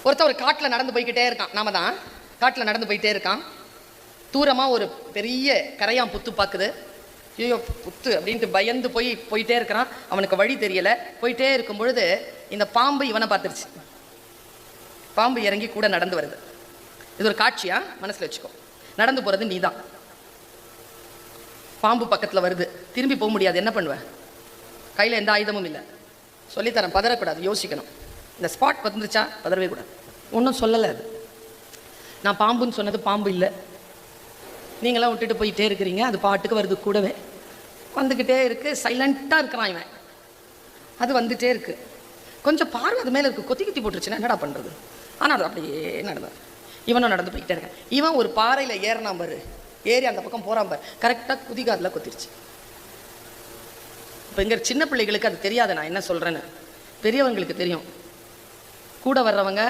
ஒருத்தர் ஒரு காட்டில் நடந்து போய்கிட்டே இருக்கான். நாம தான் காட்டில் நடந்து போயிட்டே இருக்கான். தூரமாக ஒரு பெரிய கரையான் புத்து பார்க்குது. ஐயோ புத்து அப்படின்ட்டு பயந்து போயிட்டே இருக்கிறான். அவனுக்கு வழி தெரியலை. போயிட்டே இருக்கும் பொழுது இந்த பாம்பு இவனை பார்த்துருச்சு. பாம்பு இறங்கி கூட நடந்து வருது. இது ஒரு காட்சியா மனசில் வச்சுக்கோ. நடந்து போகிறது நீ தான். பாம்பு பக்கத்தில் வருது. திரும்பி போக முடியாது. என்ன பண்ணுவேன்? கையில் எந்த ஆயுதமும் இல்லை. சொல்லித்தரேன், பதறக்கூடாது, யோசிக்கணும். இந்த ஸ்பாட் வந்துருச்சா பதறவே கூடாது. ஒன்றும் சொல்லலை. அது நான் பாம்புன்னு சொன்னது பாம்பு இல்லை. நீங்களாம் விட்டுட்டு போயிட்டே இருக்கிறீங்க. அது பாட்டுக்கு வருது, கூடவே வந்துக்கிட்டே இருக்குது. சைலண்ட்டாக இருக்கிறான் இவன். அது வந்துகிட்டே இருக்குது. கொஞ்சம் பார்வை அது மேலே இருக்குது. கொத்தி போட்டுருச்சுன்னா என்னடா பண்ணுறது? ஆனால் அது அப்படியே நடந்தது. இவனும் நடந்து போய்கிட்டே இருக்கான். இவன் ஒரு பாறையில் ஏறினான் பாரு. ஏறி அந்த பக்கம் போகிறான் பாரு. கரெக்டாக குதிகாதில் கொத்திருச்சு. இப்போ இங்கே சின்ன பிள்ளைகளுக்கு அது தெரியாது நான் என்ன சொல்கிறேன்னு. பெரியவங்களுக்கு தெரியும். கூட வர்றவங்க